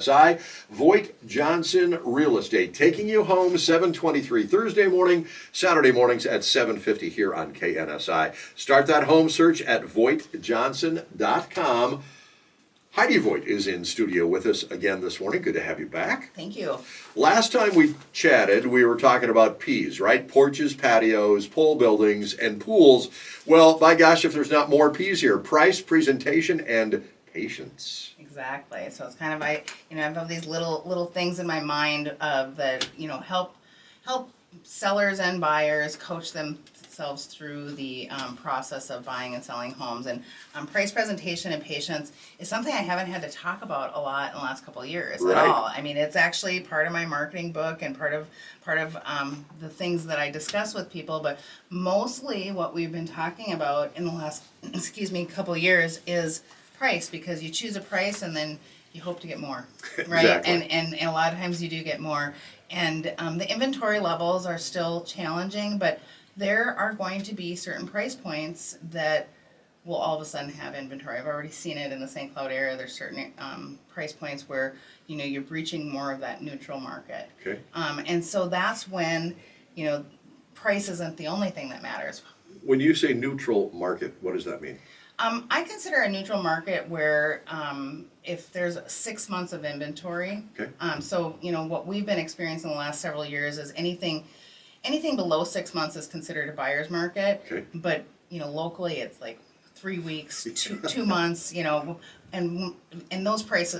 KNSI, VoigtJohnson Real Estate, taking you home 7:23 Thursday morning, Saturday mornings at 7:50 here on KNSI. Start that home search at VoigtJohnson.com. Heidi Voigt is in studio with us again this morning. Good to have you back. Thank you. Last time we chatted, we were talking about P's, right? Porches, patios, pole buildings, and pools. Well, by gosh, if there's not more P's here. Price, presentation, and patience. Exactly. So it's kind of I have these little things in my mind of that help sellers and buyers coach themselves through the process of buying and selling homes. And price, presentation, and patience is something I haven't had to talk about a lot in the last couple of years Right. at all. I mean, it's actually part of my marketing book and part of the things that I discuss with people. But mostly, what we've been talking about in the last couple of years is price, because you choose a price and then you hope to get more, right? Exactly. And a lot of times you do get more. And the inventory levels are still challenging, but there are going to be certain price points that will all of a sudden have inventory. I've already seen it in the St. Cloud area. There's certain price points where you're breaching more of that neutral market. Okay. And so that's when price isn't the only thing that matters. When you say neutral market, what does that mean? I consider a neutral market where if there's 6 months of inventory. Okay. So what we've been experiencing the last several years is anything below 6 months is considered a buyer's market. Okay. But locally it's like 3 weeks, 2 months. And those price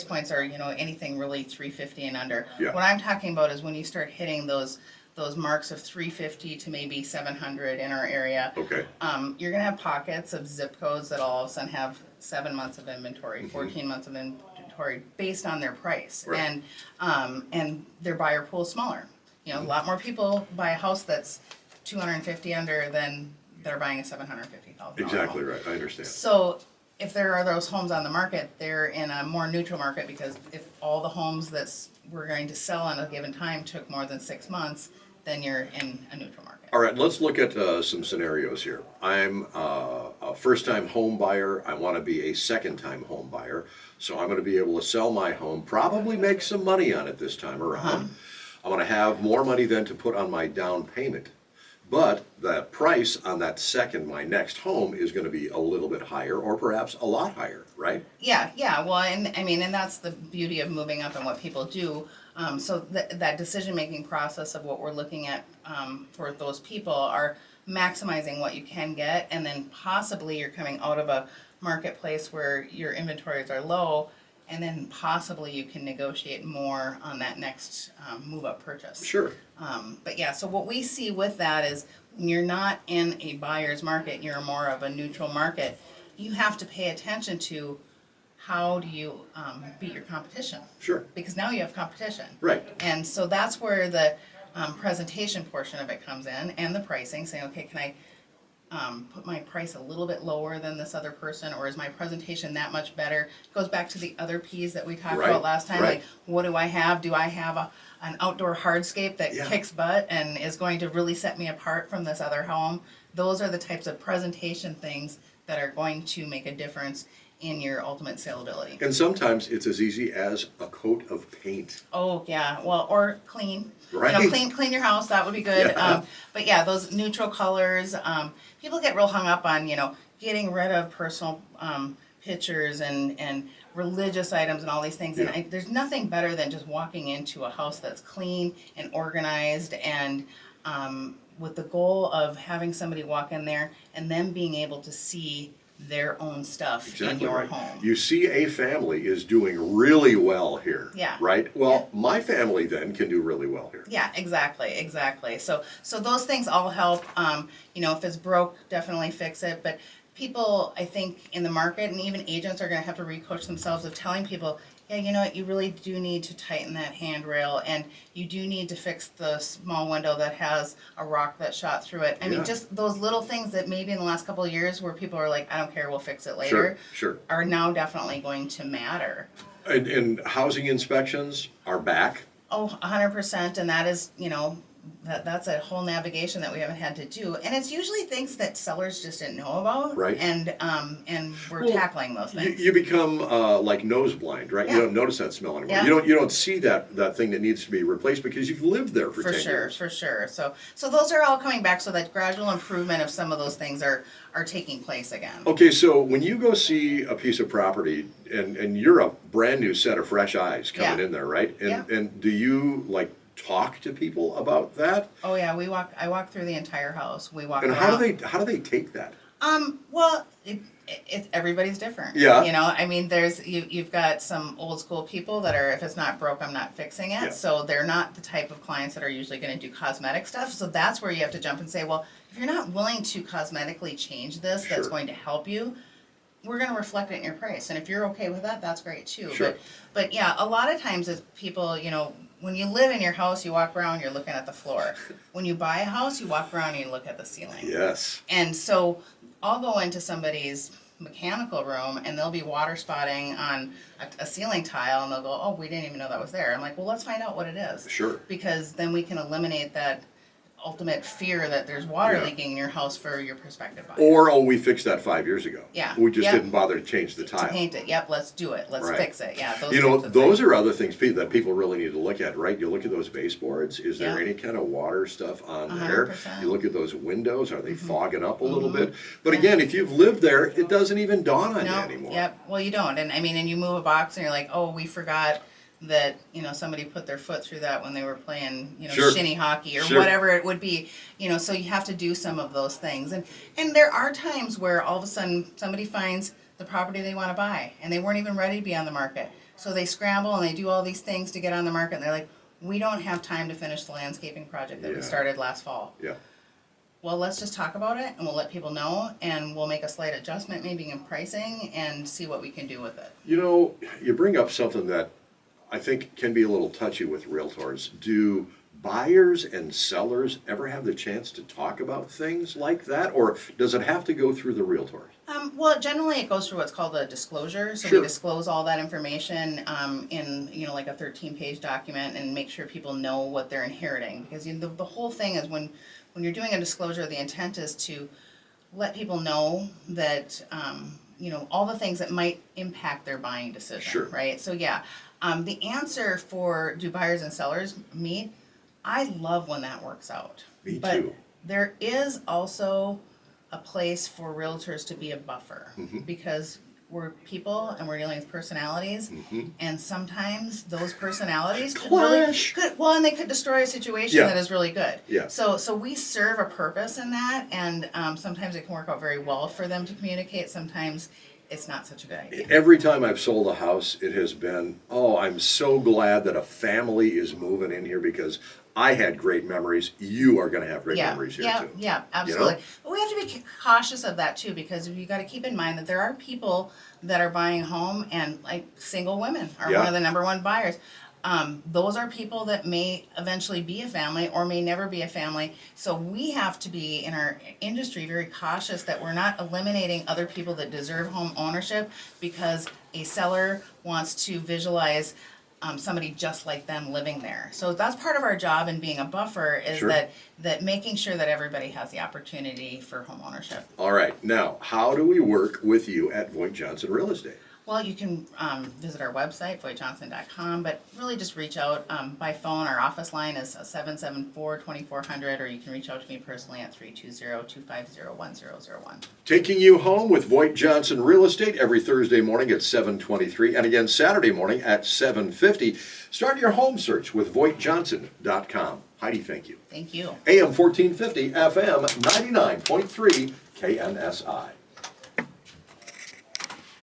points are anything really $350 and under. Yeah. What I'm talking about is when you start hitting those marks of $350 to maybe $700 in our area. Okay. You're gonna have pockets of zip codes that all of a sudden have 7 months of inventory, 14 months of inventory based on their price. Right. And their buyer pool is smaller. A lot more people buy a house that's 250 under than they're buying a $750,000 Exactly home. right. I understand. So if there are those homes on the market, they're in a more neutral market, because if all the homes that we're going to sell on a given time took more than 6 months, then you're in a neutral market. All right, let's look at some scenarios here. I'm a first-time home buyer. I want to be a second-time home buyer. So I'm going to be able to sell my home, probably make some money on it this time around. I want to have more money than to put on my down payment. But the price on that my next home is going to be a little bit higher, or perhaps a lot higher, right? Yeah. Well, and that's the beauty of moving up and what people do. So that decision-making process of what we're looking at for those people are maximizing what you can get, and then possibly you're coming out of a marketplace where your inventories are low, and then possibly you can negotiate more on that next move-up purchase. Sure. But yeah, so what we see with that is when you're not in a buyer's market, you're more of a neutral market, you have to pay attention to how do you beat your competition. Sure. Because now you have competition. Right. And so that's where the presentation portion of it comes in, and the pricing, saying, okay, can I put my price a little bit lower than this other person, or is my presentation that much better? It goes back to the other P's that we talked Right, about last time. right. Like, what do I have? Do I have an outdoor hardscape that Yeah. kicks butt and is going to really set me apart from this other home? Those are the types of presentation things that are going to make a difference in your ultimate saleability. And sometimes it's as easy as a coat of paint. Oh, yeah. Well, or clean. Right. Clean your house. That would be good. Yeah. But yeah, those neutral colors. People get real hung up on, getting rid of personal pictures and religious items and all these things. Yeah. And there's nothing better than just walking into a house that's clean and organized, and with the goal of having somebody walk in there and them being able to see their own stuff in Exactly your right. home. You see a family is doing really well here. Yeah. Right? Well, my family then can do really well here. Yeah, exactly. So those things all help. If it's broke, definitely fix it. But people, I think, in the market, and even agents are going to have to recoach themselves of telling people, yeah, you really do need to tighten that handrail, and you do need to fix the small window that has a rock that shot through it. I Yeah. mean, just those little things that maybe in the last couple of years where people are like, I don't care, we'll fix it later, Sure. are now definitely going to matter. And housing inspections are back. Oh, 100%, and that is, that's a whole navigation that we haven't had to do, and it's usually things that sellers just didn't know about. Right. And we're Well, tackling those things. You become like nose blind, right? You Yeah. don't notice that smell anymore. Yeah. You don't see that thing that needs to be replaced because you've lived there for 10 years. For sure. So those are all coming back. So that gradual improvement of some of those things are taking place again. Okay, so when you go see a piece of property and you're a brand new set of fresh eyes coming Yeah. in there, right? And Yeah. and do you like talk to people about that? Oh yeah, I walk through the entire house. We walk And around. how do they take that? Well, everybody's different. Yeah. You know, I mean, you've got some old school people that are, if it's not broke, I'm not fixing it. Yeah. So they're not the type of clients that are usually going to do cosmetic stuff. So that's where you have to jump and say, well, if you're not willing to cosmetically change this, that's Sure. going to help you. We're going to reflect it in your price, and if you're okay with that, that's great too. Sure. But yeah, a lot of times it's people, you know, when you live in your house, you walk around, you're looking at the floor. When you buy a house, you walk around and you look at the ceiling. Yes. And so I'll go into somebody's mechanical room and they'll be water spotting on a ceiling tile, and they'll go, oh, we didn't even know that was there. I'm like, well, let's find out what it is. Sure. Because then we can eliminate that ultimate fear that there's water Yeah. leaking in your house for your prospective buyer. Or, oh, we fixed that 5 years ago. Yeah. We just Yep. didn't bother to change the To tile. paint it, yep, let's do it, let's Right. fix it, yeah. You know, types of those things. are other things that people really need to look at, right? You look at those baseboards, is there Yeah. any kind of water stuff on there? 100%. You look at those windows, are they Mm-hmm. fogging up a little bit? But again, if you've lived there, it doesn't even dawn on you No, anymore. yep, well, you don't, and I mean, and you move a box and you're like, oh, we forgot that, you know, somebody put their foot through that when they were playing, you know, Sure. shinny hockey or Sure. whatever it would be, you know, so you have to do some of those things. And there are times where all of a sudden somebody finds the property they want to buy and they weren't even ready to be on the market. So they scramble and they do all these things to get on the market, and they're like, we don't have time to finish the landscaping project that we Yeah. started last fall. Yeah. Well, let's just talk about it and we'll let people know, and we'll make a slight adjustment maybe in pricing and see what we can do with it. You know, you bring up something that I think can be a little touchy with realtors. Do buyers and sellers ever have the chance to talk about things like that, or does it have to go through the realtor? Well, generally it goes through what's called a disclosure. So Sure. we disclose all that information in, you know, like a 13-page document, and make sure people know what they're inheriting. Because the whole thing is when you're doing a disclosure, the intent is to let people know that, you know, all the things that might impact their buying decision. Sure. Right? So yeah, the answer for do buyers and sellers meet, I love when that works out. Me But too. there is also a place for realtors to be a buffer, because we're people and we're dealing with personalities, and sometimes those personalities could Clash. and they could destroy a situation Yeah. that is really good. Yeah. So we serve a purpose in that, and sometimes it can work out very well for them to communicate. Sometimes it's not such a good idea. Every time I've sold a house, it has been, oh, I'm so glad that a family is moving in here because I had great memories. You are going to have great memories here too. Yeah, absolutely. know? But we have to be cautious of that too, because you got to keep in mind that there are people that are buying a home, and like single women are Yeah. one of the number one buyers. Those are people that may eventually be a family or may never be a family. So we have to be in our industry very cautious that we're not eliminating other people that deserve home ownership because a seller wants to visualize somebody just like them living there. So that's part of our job in being a buffer, is Sure. that making sure that everybody has the opportunity for home ownership. All right. Now, how do we work with you at VoigtJohnson Real Estate? Well, you can visit our website, VoigtJohnson.com, but really just reach out by phone. Our office line is 774-2400, or you can reach out to me personally at 320-250-1001. Taking you home with VoigtJohnson Real Estate every Thursday morning at 7:23, and again Saturday morning at 7:50. Start your home search with VoigtJohnson.com. Heidi, thank you. Thank you. AM 1450, FM 99.3, KNSI.